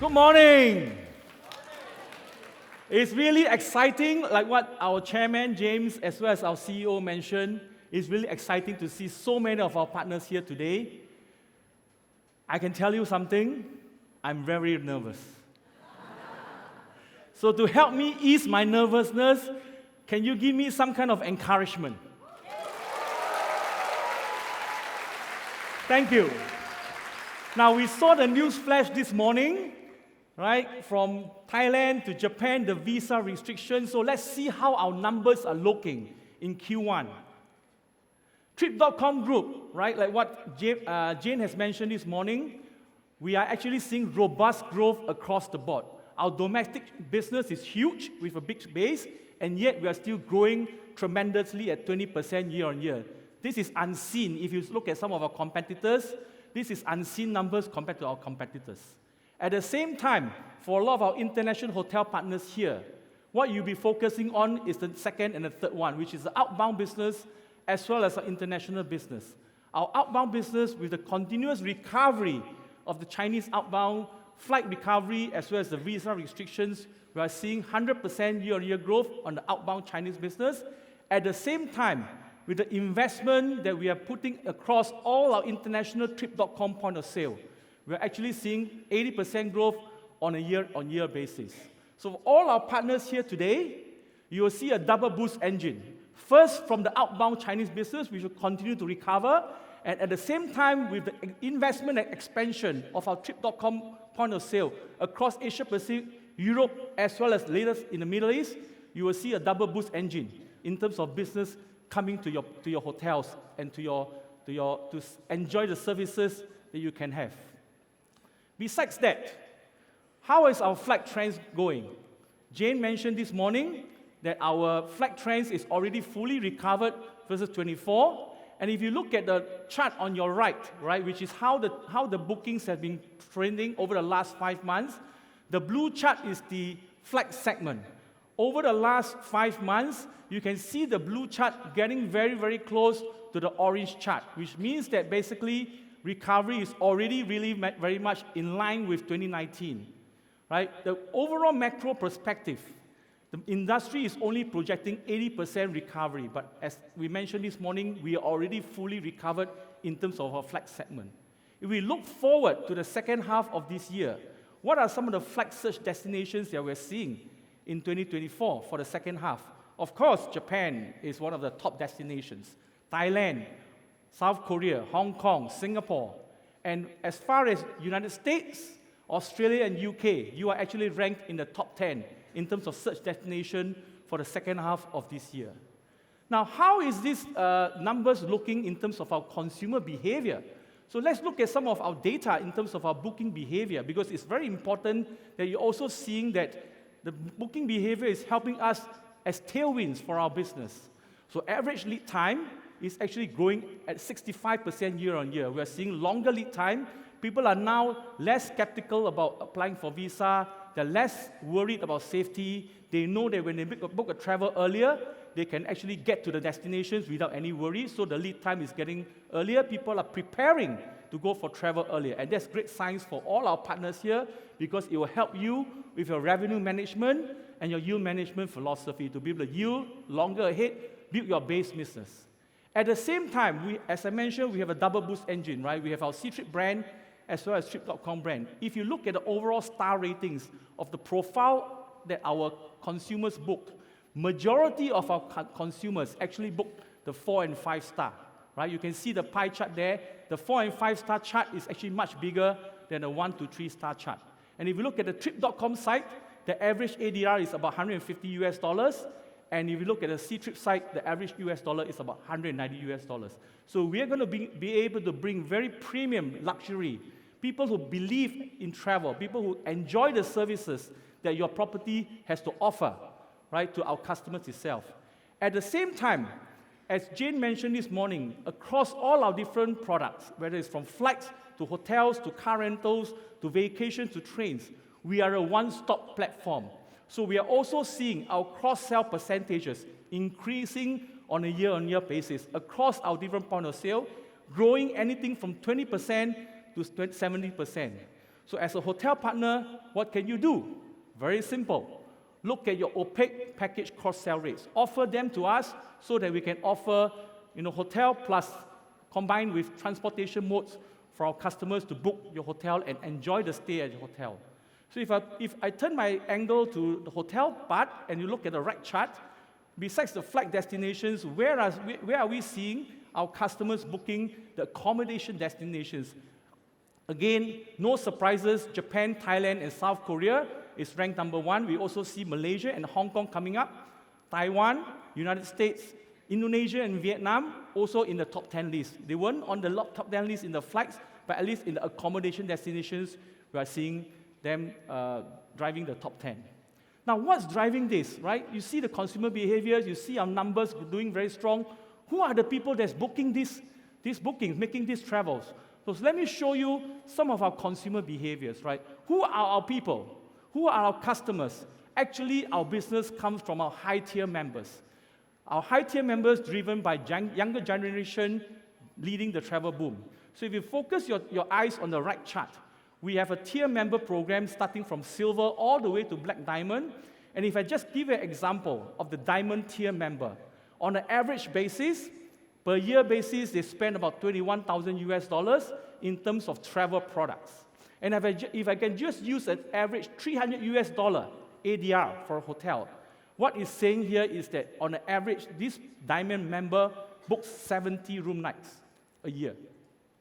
Good morning. It's really exciting, like what our chairman, James, as well as our CEO mentioned. It's really exciting to see so many of our partners here today. I can tell you something, I'm very nervous. So to help me ease my nervousness, can you give me some kind of encouragement? Thank you. Now, we saw the news flash this morning, right? From Thailand to Japan, the visa restrictions. So let's see how our numbers are looking in Q1. Trip.com group, right? Like what Jane has mentioned this morning, we are actually seeing robust growth across the board. Our domestic business is huge with a big base, and yet we are still growing tremendously at 20% year on year. This is unseen. If you look at some of our competitors, this is unseen numbers compared to our competitors. At the same time, for a lot of our international hotel partners here, what you'll be focusing on is the second and the third one, which is the outbound business as well as our international business. Our outbound business, with the continuous recovery of the Chinese outbound, flight recovery as well as the visa restrictions, we are seeing 100% year-on-year growth on the outbound Chinese business. At the same time, with the investment that we are putting across all our international Trip.com point of sale, we're actually seeing 80% growth on a year-on-year basis. So for all our partners here today, you will see a double boost engine. First, from the outbound Chinese business, which will continue to recover, and at the same time, with the investment and expansion of our Trip.com point of sale across Asia Pacific, Europe, as well as latest in the Middle East, you will see a double boost engine in terms of business coming to your hotels and to enjoy the services that you can have. Besides that, how is our flight trends going? Jane mentioned this morning that our flight trends is already fully recovered versus 24. And if you look at the chart on your right, which is how the bookings have been trending over the last 5 months, the blue chart is the flight segment. Over the last 5 months, you can see the blue chart getting very, very close to the orange chart, which means that basically recovery is already really very much in line with 2019, right? The overall macro perspective, the industry is only projecting 80% recovery, but as we mentioned this morning, we are already fully recovered in terms of our flight segment. If we look forward to the second half of this year, what are some of the flight search destinations that we're seeing in 2024 for the second half? Of course, Japan is one of the top destinations. Thailand, South Korea, Hong Kong, Singapore. And as far as United States, Australia, and UK, you are actually ranked in the top 10 in terms of search destination for the second half of this year. Now, how is these numbers looking in terms of our consumer behavior? So let's look at some of our data in terms of our booking behavior, because it's very important that you're also seeing that the booking behavior is helping us as tailwinds for our business. So average lead time is actually growing at 65% year on year. We are seeing longer lead time. People are now less skeptical about applying for visa. They're less worried about safety. They know that when they book a travel earlier, they can actually get to the destinations without any worry. So the lead time is getting earlier. People are preparing to go for travel earlier. And that's great signs for all our partners here, because it will help you with your revenue management and your yield management philosophy to be able to yield longer ahead, build your base business. At the same time, as I mentioned, we have a double boost engine, right? We have our C-Trip brand as well as Trip.com brand. If you look at the overall star ratings of the profile that our consumers book, majority of our consumers actually book the 4 and 5 star, right? You can see the pie chart there. The 4 and 5 star chart is actually much bigger than the 1 to 3 star chart. And if you look at the Trip.com site, the average ADR is about $150. And if you look at the C-Trip site, the average US dollar is about $190. So we are going to be able to bring very premium luxury, people who believe in travel, people who enjoy the services that your property has to offer, right, to our customers itself. At the same time, as Jane mentioned this morning, across all our different products, whether it's from flights to hotels to car rentals to vacations to trains, we are a one-stop platform. So we are also seeing our cross-sell percentages increasing on a year-on-year basis across our different point of sale, growing anything from 20% to 70%. So as a hotel partner, what can you do? Very simple. Look at your opaque package cross-sell rates. Offer them to us so that we can offer, hotel plus combined with transportation modes for our customers to book your hotel and enjoy the stay at your hotel. So if I turn my angle to the hotel part and you look at the right chart, besides the flight destinations, where are we seeing our customers booking the accommodation destinations? Again, no surprises, Japan, Thailand, and South Korea is ranked number 1. We also see Malaysia and Hong Kong coming up. Taiwan, United States, Indonesia, and Vietnam also in the top 10 list. They weren't on the top 10 list in the flights, but at least in the accommodation destinations, we are seeing them driving the top 10. Now, what's driving this, right? You see the consumer behaviors, you see our numbers doing very strong. Who are the people that's booking these bookings, making these travels? So let me show you some of our consumer behaviors, right? Who are our people? Who are our customers? Actually, our business comes from our high-tier members. Our high-tier members driven by younger generation leading the travel boom. So if you focus your eyes on the right chart, we have a tier member program starting from silver all the way to black diamond. And if I just give you an example of the diamond tier member, on an average basis, per year basis, they spend about $21,000 in terms of travel products. And if I can just use an average $300 ADR for a hotel, what it's saying here is that on an average, this diamond member books 70 room nights a year,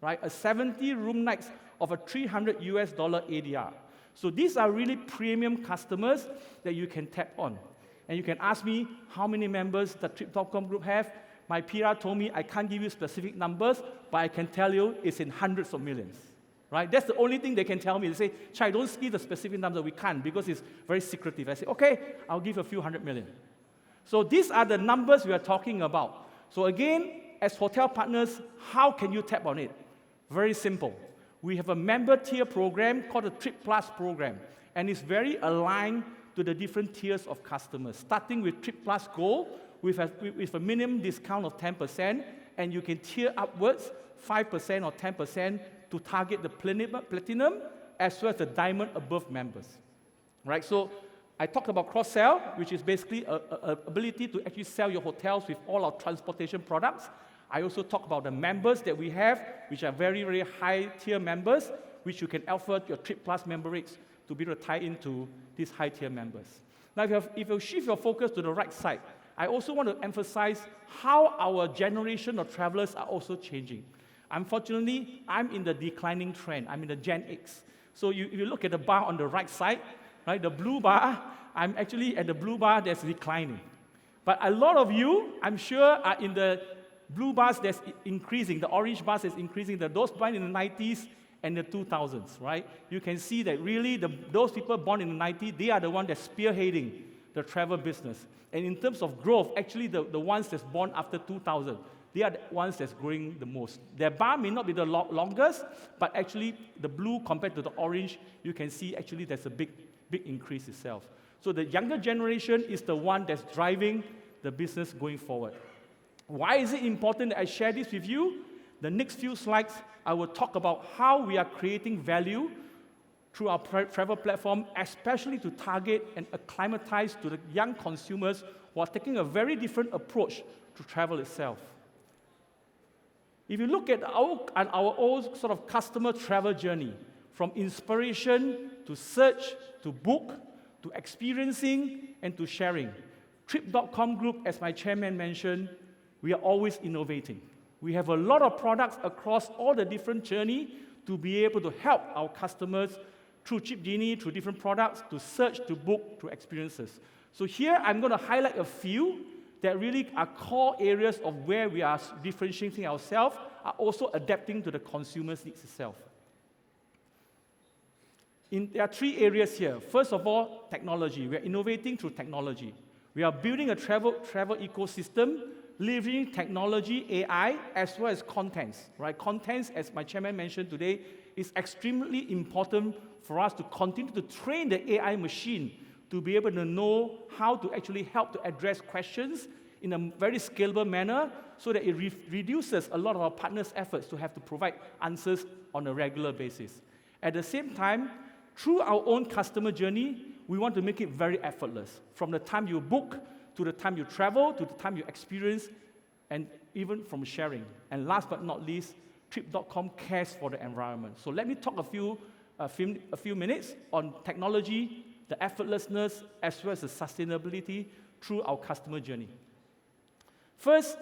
right? A 70 room nights of a $300 ADR. So these are really premium customers that you can tap on. And you can ask me how many members the Trip.com group have. My PR told me I can't give you specific numbers, but I can tell you it's in hundreds of millions, right? That's the only thing they can tell me. They say, Chai, don't give the specific number. We can't because it's very secretive. I say, okay, I'll give a few hundred million. So these are the numbers we are talking about. So again, as hotel partners, how can you tap on it? Very simple. We have a member tier program called the Trip Plus program, and it's very aligned to the different tiers of customers, starting with Trip Plus Gold, with a minimum discount of 10%, and you can tier upwards 5% or 10% to target the platinum as well as the diamond above members. Right? So I talked about cross-sell, which is basically a ability to actually sell your hotels with all our transportation products. I also talk about the members that we have, which are very, very high-tier members, which you can offer your Trip Plus member rates to be able to tie into these high-tier members. Now, if you shift your focus to the right side, I also want to emphasize how our generation of travelers are also changing. Unfortunately, I'm in the declining trend. I'm in the Gen X. So if you look at the bar on the right side, right, the blue bar, I'm actually at the blue bar that's declining. But a lot of you, I'm sure, are in the blue bars that's increasing, the orange bars that's increasing, those born in the 90s and the 2000s, right? You can see that really those people born in the 90s, they are the ones that's spearheading the travel business. And in terms of growth, actually the ones that's born after 2000, they are the ones that's growing the most. Their bar may not be the longest, but actually the blue compared to the orange, you can see actually there's a big increase itself. So the younger generation is the one that's driving the business going forward. Why is it important that I share this with you? The next few slides, I will talk about how we are creating value through our travel platform, especially to target and acclimatize to the young consumers who are taking a very different approach to travel itself. If you look at our own sort of customer travel journey, from inspiration to search to book to experiencing and to sharing, Trip.com group, as my chairman mentioned, we are always innovating. We have a lot of products across all the different journey to be able to help our customers through Trip Genie, through different products, to search, to book, to experiences. So here I'm going to highlight a few that really are core areas of where we are differentiating ourselves, are also adapting to the consumer's needs itself. There are three areas here. First of all, technology. We are innovating through technology. We are building a travel ecosystem, leveraging technology, AI, as well as contents. Right? Contents, as my chairman mentioned today, is extremely important for us to continue to train the AI machine to be able to know how to actually help to address questions in a very scalable manner so that it reduces a lot of our partners' efforts to have to provide answers on a regular basis. At the same time, through our own customer journey, we want to make it very effortless. From the time you book, to the time you travel, to the time you experience, and even from sharing. And last but not least, Trip.com cares for the environment. So let me talk a few minutes on technology, the effortlessness, as well as the sustainability through our customer journey. First,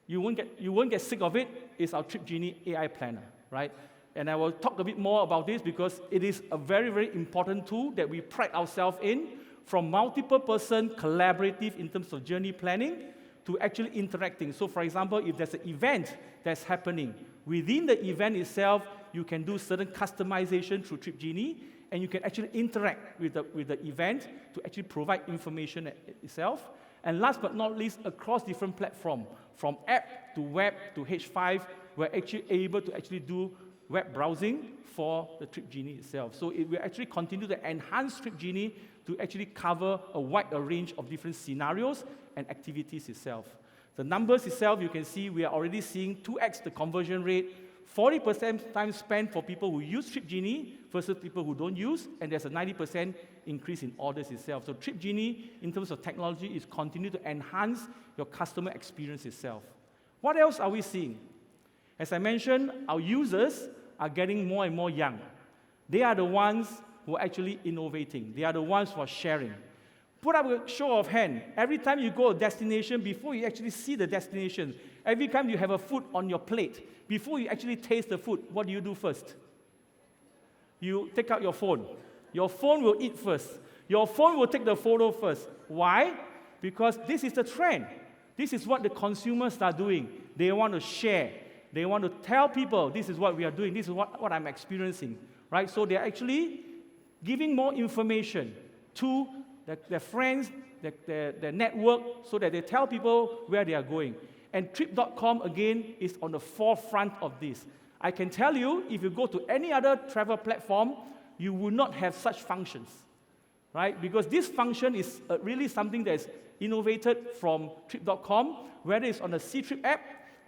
you won't get sick of it, is our Trip Genie AI Planner, right? And I will talk a bit more about this because it is a very, very important tool that we pride ourselves in, from multiple person, collaborative in terms of journey planning, to actually interacting. So for example, if there's an event that's happening, within the event itself, you can do certain customization through Trip Genie, and you can actually interact with the event to actually provide information itself. And last but not least, across different platforms, from app to web to H5, we're actually able to actually do web browsing for the Trip Genie itself. So it will actually continue to enhance Trip Genie to actually cover a wide range of different scenarios and activities itself. The numbers itself, you can see we are already seeing 2x the conversion rate, 40% time spent for people who use Trip Genie versus people who don't use, and there's a 90% increase in orders itself. So Trip Genie, in terms of technology, is continuing to enhance your customer experience itself. What else are we seeing? As I mentioned, our users are getting more and more young. They are the ones who are actually innovating. They are the ones who are sharing. Put up a show of hand. Every time you go to a destination, before you actually see the destination, every time you have a food on your plate, before you actually taste the food, what do you do first? You take out your phone. Your phone will eat first. Your phone will take the photo first. Why? Because this is the trend. This is what the consumers are doing. They want to share. They want to tell people, this is what we are doing. This is what I'm experiencing. Right? So they're actually giving more information to their friends, their network, so that they tell people where they are going. And Trip.com, again, is on the forefront of this. I can tell you, if you go to any other travel platform, you will not have such functions, right? Because this function is really something that is innovated from Trip.com, whether it's on the Ctrip app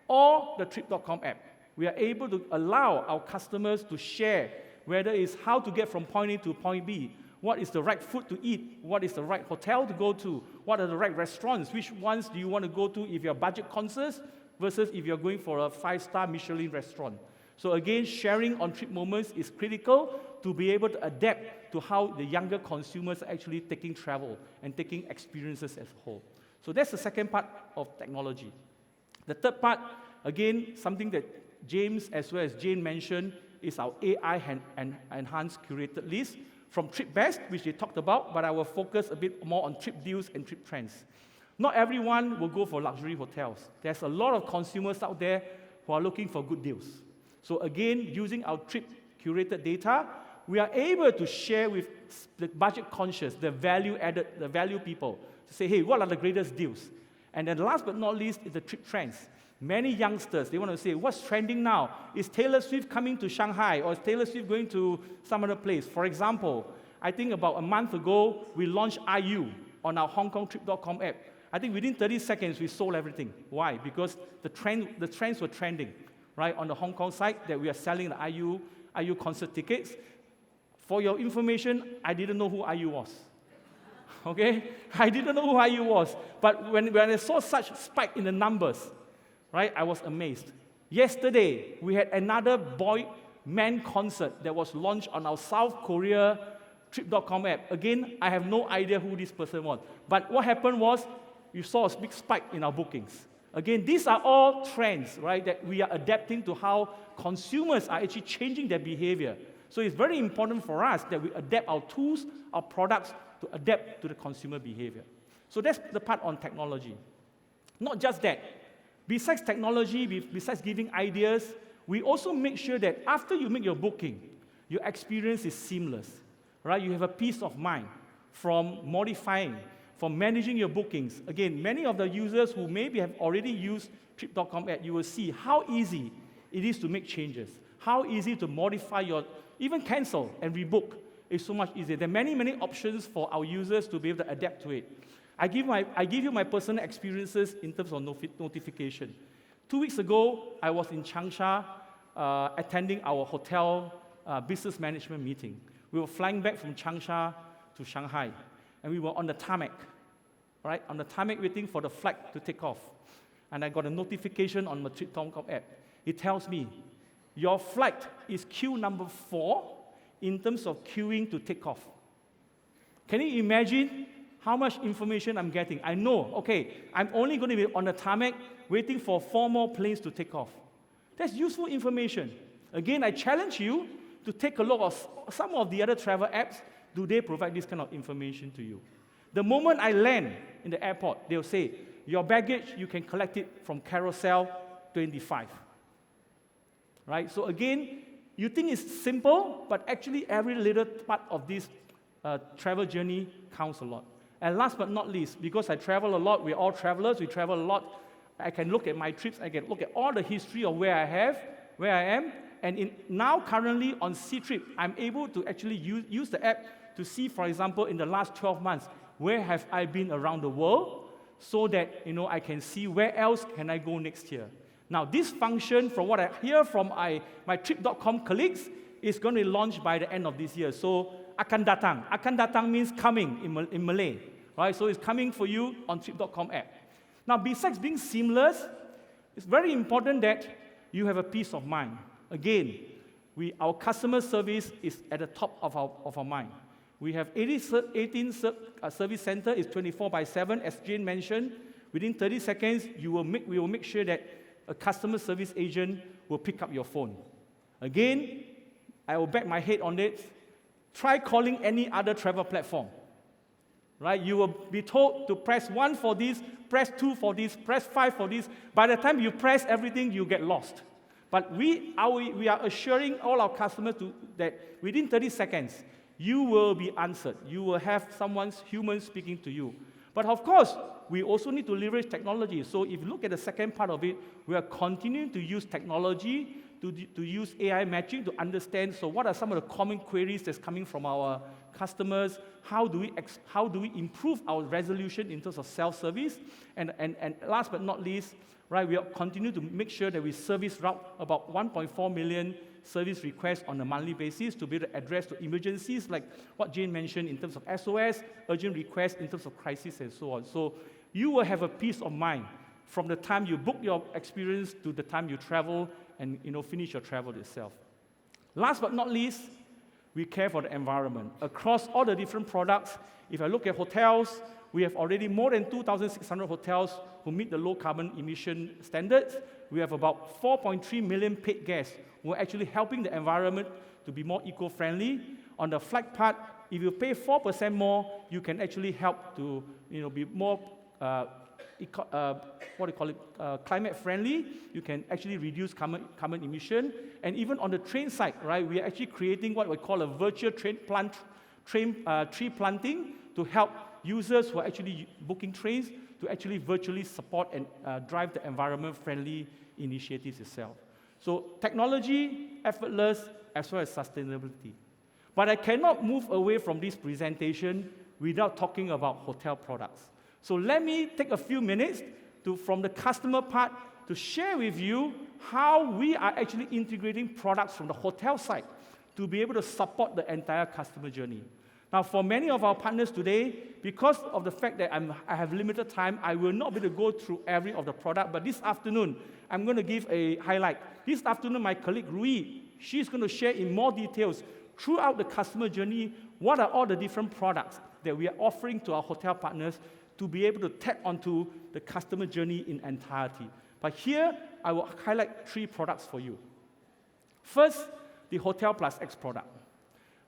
or the Trip.com app. We are able to allow our customers to share, whether it's how to get from point A to point B, what is the right food to eat, what is the right hotel to go to, what are the right restaurants, which ones do you want to go to if you're budget conscious versus if you're going for a 5-star Michelin restaurant. So again, sharing on trip moments is critical to be able to adapt to how the younger consumers are actually taking travel and taking experiences as a whole. So that's the second part of technology. The third part, again, something that James as well as Jane mentioned, is our AI enhanced curated list from Trip Best, which they talked about, but I will focus a bit more on trip deals and trip trends. Not everyone will go for luxury hotels. There's a lot of consumers out there who are looking for good deals. So again, using our trip curated data, we are able to share with the budget conscious, the value added, the value people, to say, hey, what are the greatest deals? And then last but not least is the trip trends. Many youngsters, they want to say, what's trending now? Is Taylor Swift coming to Shanghai, or is Taylor Swift going to some other place? For example, I think about a month ago, we launched IU on our Hong Kong Trip.com app. I think within 30 seconds, we sold everything. Why? Because the trends were trending, right, on the Hong Kong site that we are selling the IU concert tickets. For your information, I didn't know who IU was. Okay? I didn't know who IU was. But when I saw such spike in the numbers, right, I was amazed. Yesterday, we had another boy-man concert that was launched on our South Korea Trip.com app. Again, I have no idea who this person was. But what happened was, you saw a big spike in our bookings. Again, these are all trends, right, that we are adapting to how consumers are actually changing their behavior. So it's very important for us that we adapt our tools, our products, to adapt to the consumer behavior. So that's the part on technology. Not just that. Besides technology, besides giving ideas, we also make sure that after you make your booking, your experience is seamless, right? You have a peace of mind from modifying, from managing your bookings. Again, many of the users who maybe have already used Trip.com app, you will see how easy it is to make changes, how easy to modify your, even cancel and rebook is so much easier. There are many, many options for our users to be able to adapt to it. I give you my personal experiences in terms of notification. 2 weeks ago, I was in Changsha attending our hotel business management meeting. We were flying back from Changsha to Shanghai, and we were on the tarmac, right? On the tarmac waiting for the flight to take off. And I got a notification on my Trip.com app. It tells me, your flight is queue number 4 in terms of queuing to take off. Can you imagine how much information I'm getting? I know, okay, I'm only going to be on the tarmac waiting for 4 more planes to take off. That's useful information. Again, I challenge you to take a look at some of the other travel apps. Do they provide this kind of information to you? The moment I land in the airport, they'll say, your baggage, you can collect it from Carousel 25. Right? So again, you think it's simple, but actually every little part of this travel journey counts a lot. And last but not least, because I travel a lot, we're all travelers, we travel a lot, I can look at my trips, I can look at all the history of where I am, and now currently on C-Trip, I'm able to actually use the app to see, for example, in the last 12 months, where have I been around the world, so that I can see where else can I go next year. Now, this function, from what I hear from my Trip.com colleagues, is going to launch by the end of this year. So, akan datang. Akan datang means coming in Malay. Right? So, it's coming for you on Trip.com app. Now, besides being seamless, it's very important that you have a peace of mind. Again, our customer service is at the top of our mind. We have 18 service center, is 24/7, as Jane mentioned. Within 30 seconds, we will make sure that a customer service agent will pick up your phone. Again, I will bet my head on it. Try calling any other travel platform. Right? You will be told to press 1 for this, press 2 for this, press 5 for this. By the time you press everything, you get lost. But we are assuring all our customers that within 30 seconds, you will be answered. You will have human speaking to you. But of course, we also need to leverage technology. So if you look at the second part of it, we are continuing to use technology, to use AI matching to understand, so what are some of the common queries that's coming from our customers? How do we improve our resolution in terms of self-service? And last but not least, right, we continue to make sure that we service route about 1.4 million service requests on a monthly basis to be able to address the emergencies like what Jane mentioned in terms of SOS, urgent requests in terms of crisis and so on. So you will have a peace of mind from the time you book your experience to the time you travel and finish your travel itself. Last but not least, we care for the environment. Across all the different products, if I look at hotels, we have already more than 2,600 hotels who meet the low carbon emission standards. We have about 4.3 million paid guests who are actually helping the environment to be more eco-friendly. On the flight part, if you pay 4% more, you can actually help to be more climate friendly. You can actually reduce carbon emission. And even on the train side, right, we are actually creating what we call a virtual tree planting to help users who are actually booking trains to actually virtually support and drive the environment-friendly initiatives itself. So technology, effortless, as well as sustainability. But I cannot move away from this presentation without talking about hotel products. So let me take a few minutes from the customer part to share with you how we are actually integrating products from the hotel side to be able to support the entire customer journey. Now, for many of our partners today, because of the fact that I have limited time, I will not be able to go through every of the product, but this afternoon, I'm going to give a highlight. This afternoon, my colleague Rui, she's going to share in more details throughout the customer journey, what are all the different products that we are offering to our hotel partners to be able to tap onto the customer journey in entirety. But here, I will highlight 3 products for you. First, the Hotel Plus X product.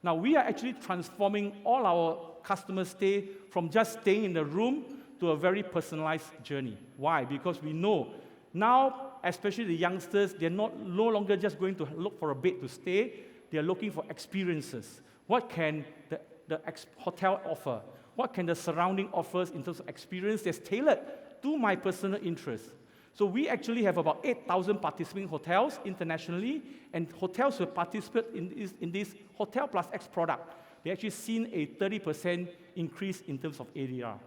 Now, we are actually transforming all our customer stay from just staying in the room to a very personalized journey. Why? Because we know now, especially the youngsters, they're no longer just going to look for a bed to stay. They're looking for experiences. What can the hotel offer? What can the surrounding offers in terms of experience that's tailored to my personal interests? So we actually have about 8,000 participating hotels internationally, and hotels who participate in this Hotel Plus X product, they actually seen a 30% increase in terms of ADR.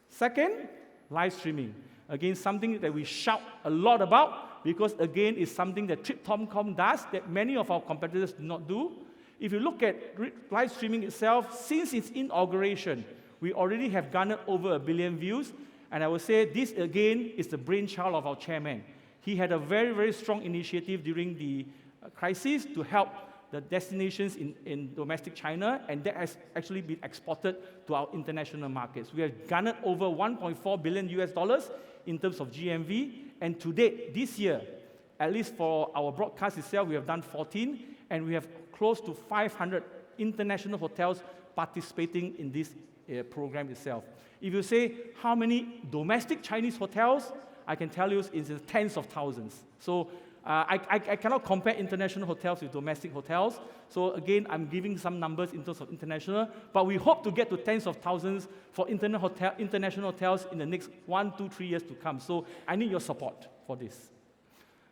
Second, live streaming. Again, something that we shout a lot about, because again, it's something that Trip.com does that many of our competitors do not do. If you look at live streaming itself, since its inauguration, we already have garnered over 1 billion views. And I would say this again is the brainchild of our chairman. He had a very, very strong initiative during the crisis to help the destinations in domestic China, and that has actually been exported to our international markets. We have garnered over 1.4 billion US dollars in terms of GMV, and to date, this year, at least for our broadcast itself, we have done 14, and we have close to 500 international hotels participating in this program itself. If you say how many domestic Chinese hotels, I can tell you it's in the tens of thousands. So I cannot compare international hotels with domestic hotels. So again, I'm giving some numbers in terms of international, but we hope to get to tens of thousands for international hotels in the next 1, 2, 3 years to come. So I need your support for this.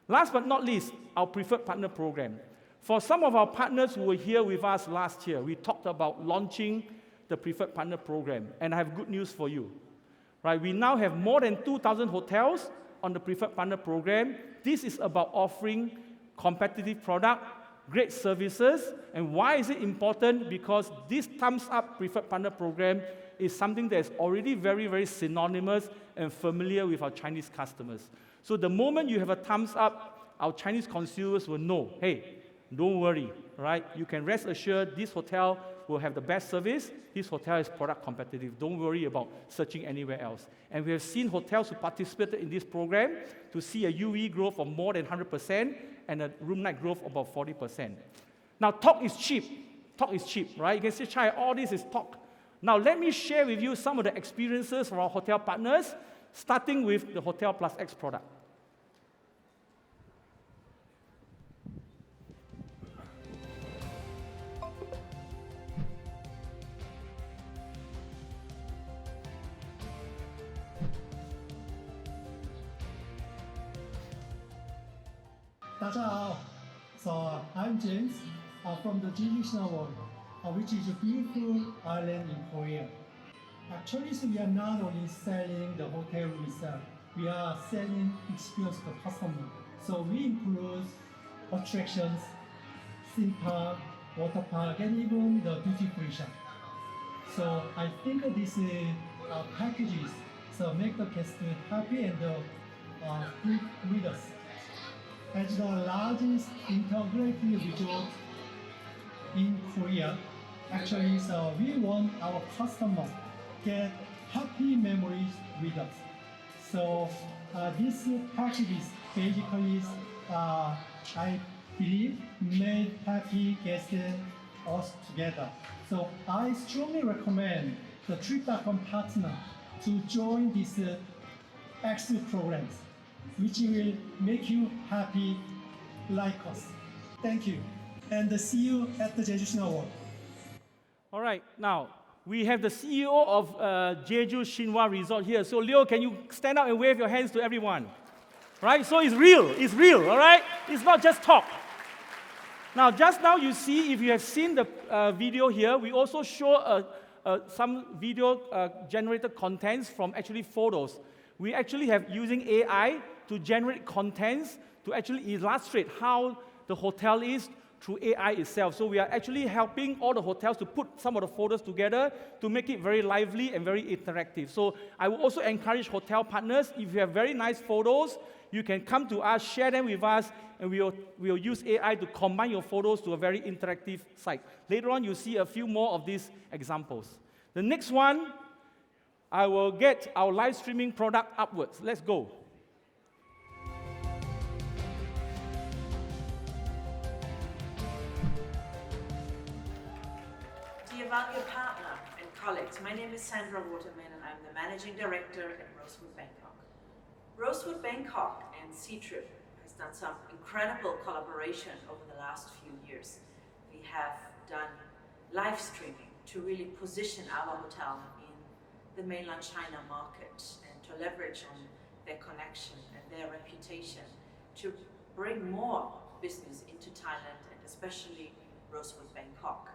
Last but not least, our preferred partner program. For some of our partners who were here with us last year, we talked about launching the preferred partner program, and I have good news for you. Right, we now have more than 2,000 hotels on the preferred partner program. This is about offering competitive product, great services, and why is it important? Because this thumbs up preferred partner program is something that is already very, very synonymous and familiar with our Chinese customers. So the moment you have a thumbs up, our Chinese consumers will know, hey, don't worry, right? You can rest assured this hotel will have the best service. This hotel is product competitive. Don't worry about searching anywhere else. And we have seen hotels who participated in this program to see a UE growth of more than 100% and a room night growth of about 40%. Now, talk is cheap. Talk is cheap, right? You can say, Chai, all this is talk. Now, let me share with you some of the experiences from our hotel partners, starting with the Hotel Plus X product. 大家好, so I'm James from the Jeju World, which is a beautiful island in Korea. Actually, so we are not only selling the hotel itself, we are selling experience to the customer. So we include attractions, theme park, water park, and even the duty free shop. So I think these packages so make the guests happy and with us. As the largest integrated resort in Korea, actually, so we want our customers get happy memories with us. So this package basically, I believe, made happy guests us together. So I strongly recommend the Trip.com partner to join these excellent programs, which will make you happy like us. Thank you, and see you at the Jeju World. All right, now we have the CEO of Jeju Shinhwa Resort here. So Leo, can you stand up and wave your hands to everyone? Right, so it's real, all right? It's not just talk. Now, just now you see, if you have seen the video here, we also show some video generated contents from actually photos. We actually have using AI to generate contents to actually illustrate how the hotel is through AI itself. So we are actually helping all the hotels to put some of the photos together to make it very lively and very interactive. So I will also encourage hotel partners, if you have very nice photos, you can come to us, share them with us, and we'll use AI to combine your photos to a very interactive site. Later on, you'll see a few more of these examples. The next one, I will get our live streaming product upwards. Let's go. Dear valued partner and colleagues, my name is Sandra Waterman and I'm the Managing Director at Rosewood Bangkok. Rosewood Bangkok and C-Trip has done some incredible collaboration over the last few years. We have done live streaming to really position our hotel in the mainland China market and to leverage on their connection and their reputation to bring more business into Thailand and especially Rosewood Bangkok.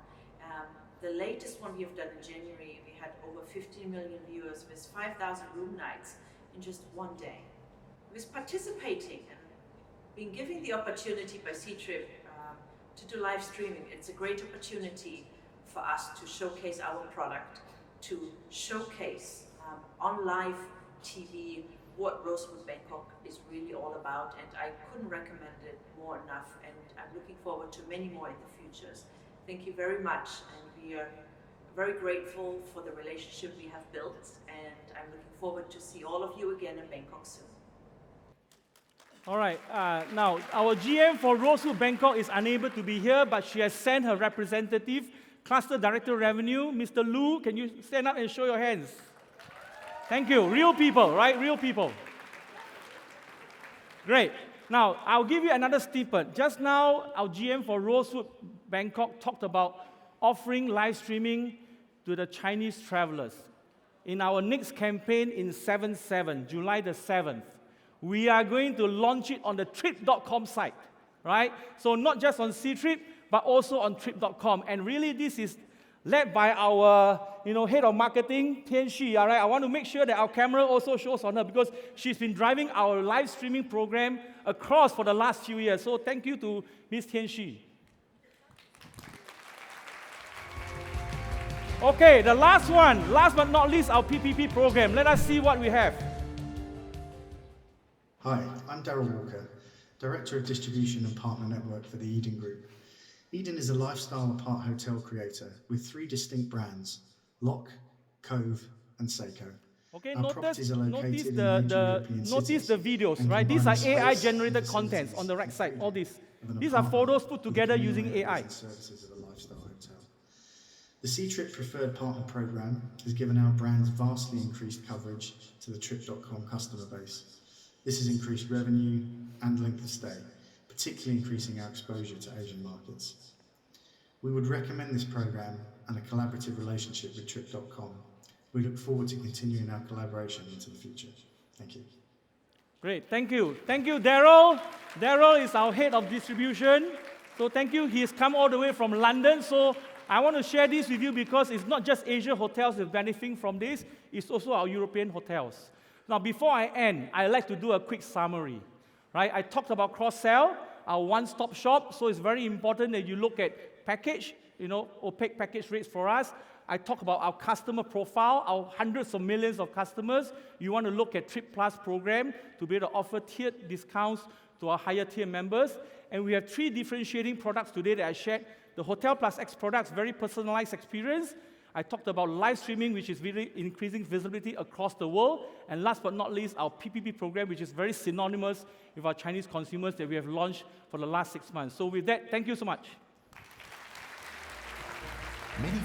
The latest one we have done in January, we had over 15 million viewers with 5,000 room nights in just one day. With participating in being given the opportunity by Trip to do live streaming. It's a great opportunity for us to showcase our product, to showcase on live TV what Rosewood Bangkok is really all about, and I couldn't recommend it more enough, and I'm looking forward to many more in the futures. Thank you very much, and we are very grateful for the relationship we have built, and I'm looking forward to see all of you again in Bangkok soon. All right, now our GM for Rosewood Bangkok is unable to be here, but she has sent her representative, Cluster Director Revenue, Mr. Lu. Can you stand up and show your hands? Thank you. Real people, right? Real people. Great. Now, I'll give you another snippet. Just now, our GM for Rosewood Bangkok talked about offering live streaming to the Chinese travelers. In our next campaign in 7/7, July the 7th, we are going to launch it on the Trip.com site, right? So not just on Trip, but also on Trip.com. And really, this is led by our head of marketing, Tian Xu. All right? I want to make sure that our camera also shows on her because she's been driving our live streaming program across for the last few years. So thank you to Ms. Tian Xu. Okay, the last one, last but not least, our PPP program. Let us see what we have. Hi, I'm Daryl Walker, Director of Distribution and Partner Network for the Eden Group. Eden is a lifestyle apart hotel creator with 3 distinct brands, Lock, Cove, and Seiko. Okay, Our properties are located in major European notice cities the videos, and right? These combine are AI-generated space, contents on the right facilities, side, all these. of an These are apartment photos put with together communal using areas AI. and services of a lifestyle hotel. The Trip Preferred Partner Program has given our brands vastly increased coverage to the Trip.com customer base. This has increased revenue and length of stay, particularly increasing our exposure to Asian markets. We would recommend this program and a collaborative relationship with Trip.com. We look forward to continuing our collaboration into the future. Thank you. Great, thank you. Thank you, Daryl. Daryl is our head of distribution. So thank you. He's come all the way from London. So I want to share this with you because it's not just Asia hotels that are benefiting from this, it's also our European hotels. Now, before I end, I'd like to do a quick summary. Right? I talked about cross-sell, our one-stop shop, so it's very important that you look at package, opaque package rates for us. I talk about our customer profile, our hundreds of millions of customers. You want to look at Trip Plus program to be able to offer tiered discounts to our higher tier members. And we have 3 differentiating products today that I shared. The Hotel Plus X products, very personalized experience. I talked about live streaming, which is really increasing visibility across the world. And last but not least, our PPP program, which is very synonymous with our Chinese consumers that we have launched for the last 6 months. So with that, thank you so much.